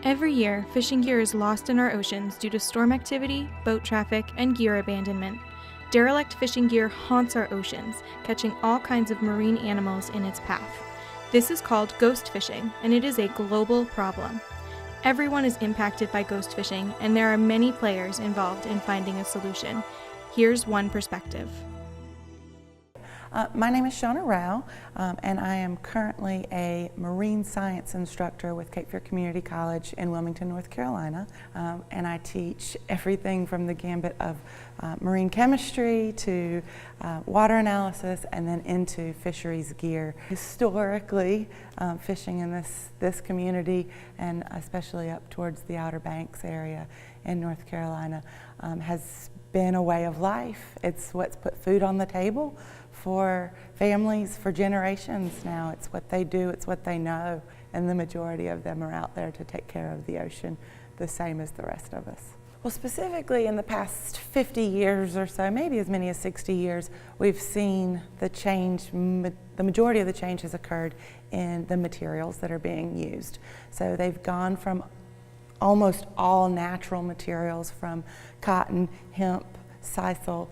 Every year, fishing gear is lost in our oceans due to storm activity, boat traffic, and gear abandonment. Derelict fishing gear haunts our oceans, catching all kinds of marine animals in its path. This is called ghost fishing, and it is a global problem. Everyone is impacted by ghost fishing, and there are many players involved in finding a solution. Here's one perspective. My name is Shawna Rowe, and I am currently a marine science instructor with Cape Fear Community College in Wilmington, North Carolina. And I teach everything from the gambit of marine chemistry to water analysis and then into fisheries gear. Historically, fishing in this community, and especially up towards the Outer Banks area in North Carolina, has been a way of life. It's what's put food on the table for families for generations now. It's what they do, it's what they know, and the majority of them are out there to take care of the ocean the same as the rest of us. Well, specifically in the past 50 years or so, maybe as many as 60 years, we've seen the change, the majority of the change has occurred in the materials that are being used. So they've gone from almost all natural materials, from cotton, hemp, sisal,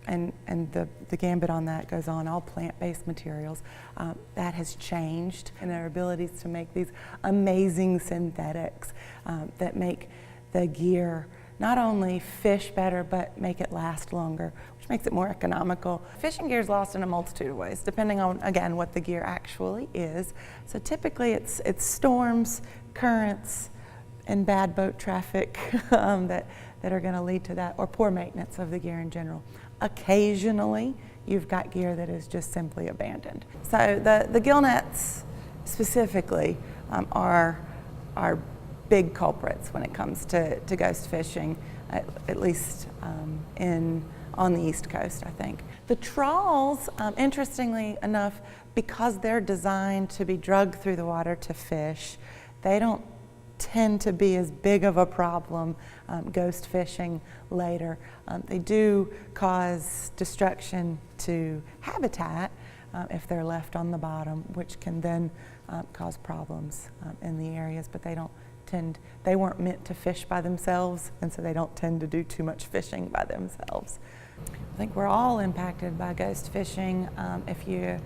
and the gambit on that goes on, all plant-based materials. That has changed, and their abilities to make these amazing synthetics that make the gear not only fish better, but make it last longer, which makes it more economical. Fishing gear is lost in a multitude of ways, depending on, again, what the gear actually is. So typically it's storms, currents, and bad boat traffic that are going to lead to that, or poor maintenance of the gear in general. Occasionally, you've got gear that is just simply abandoned. So the gill nets specifically are big culprits when it comes to ghost fishing, at least on the East Coast, I think. The trawls, interestingly enough, because they're designed to be drugged through the water to fish, they don't tend to be as big of a problem ghost fishing later. They do cause destruction to habitat if they're left on the bottom, which can then cause problems in the areas, but they weren't meant to fish by themselves, and so they don't tend to do too much fishing by themselves. I think we're all impacted by ghost fishing. If you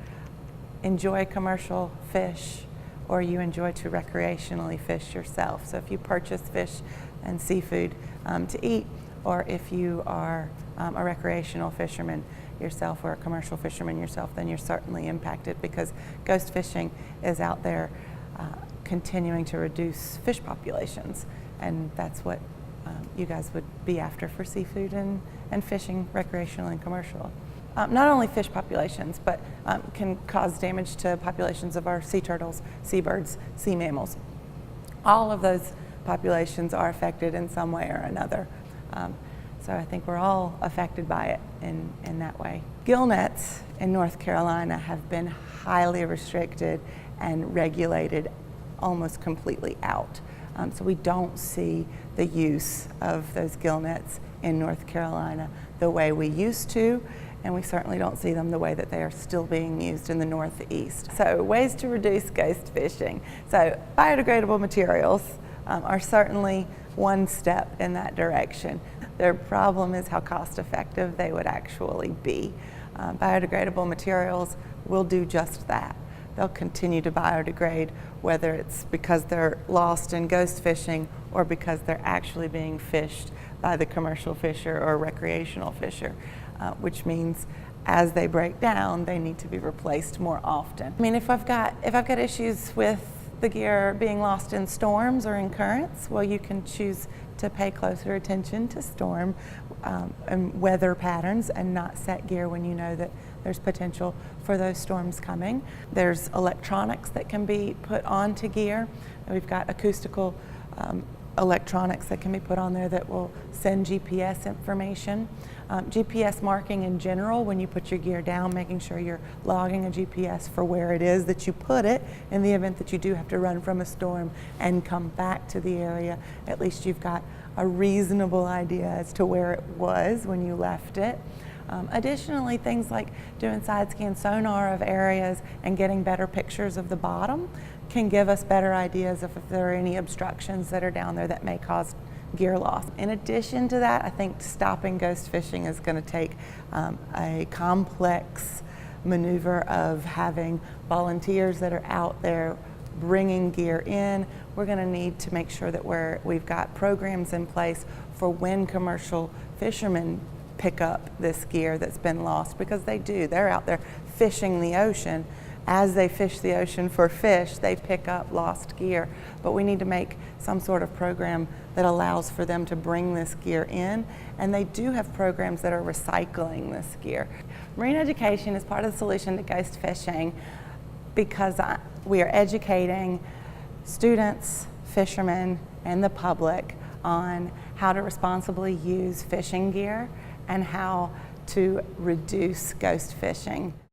enjoy commercial fish, or you enjoy to recreationally fish yourself. So if you purchase fish and seafood to eat, or if you are a recreational fisherman yourself or a commercial fisherman yourself, then you're certainly impacted, because ghost fishing is out there continuing to reduce fish populations, and that's what you guys would be after for seafood and fishing recreational and commercial. Not only fish populations, but can cause damage to populations of our sea turtles, seabirds, sea mammals. All of those populations are affected in some way or another. So I think we're all affected by it in that way. Gill nets in North Carolina have been highly restricted and regulated almost completely out. So we don't see the use of those gill nets in North Carolina the way we used to, and we certainly don't see them the way that they are still being used in the Northeast. So ways to reduce ghost fishing. So biodegradable materials are certainly one step in that direction. Their problem is how cost effective they would actually be. Biodegradable materials will do just that. They'll continue to biodegrade, whether it's because they're lost in ghost fishing or because they're actually being fished by the commercial fisher or recreational fisher, which means as they break down, they need to be replaced more often. I mean, if I've got issues with the gear being lost in storms or in currents, well, you can choose to pay closer attention to storm and weather patterns and not set gear when you know that there's potential for those storms coming. There's electronics that can be put onto gear. We've got acoustical electronics that can be put on there that will send GPS information. GPS marking in general, when you put your gear down, making sure you're logging a GPS for where it is that you put it in the event that you do have to run from a storm and come back to the area. At least you've got a reasonable idea as to where it was when you left it. Additionally, things like doing side scan sonar of areas and getting better pictures of the bottom can give us better ideas of if there are any obstructions that are down there that may cause gear loss. In addition to that, I think stopping ghost fishing is going to take a complex maneuver of having volunteers that are out there bringing gear in. We're going to need to make sure that we've got programs in place for when commercial fishermen pick up this gear that's been lost, because they do. They're out there fishing the ocean. As they fish the ocean for fish, they pick up lost gear. But we need to make some sort of program that allows for them to bring this gear in, and they do have programs that are recycling this gear. Marine education is part of the solution to ghost fishing because we are educating students, fishermen, and the public on how to responsibly use fishing gear and how to reduce ghost fishing.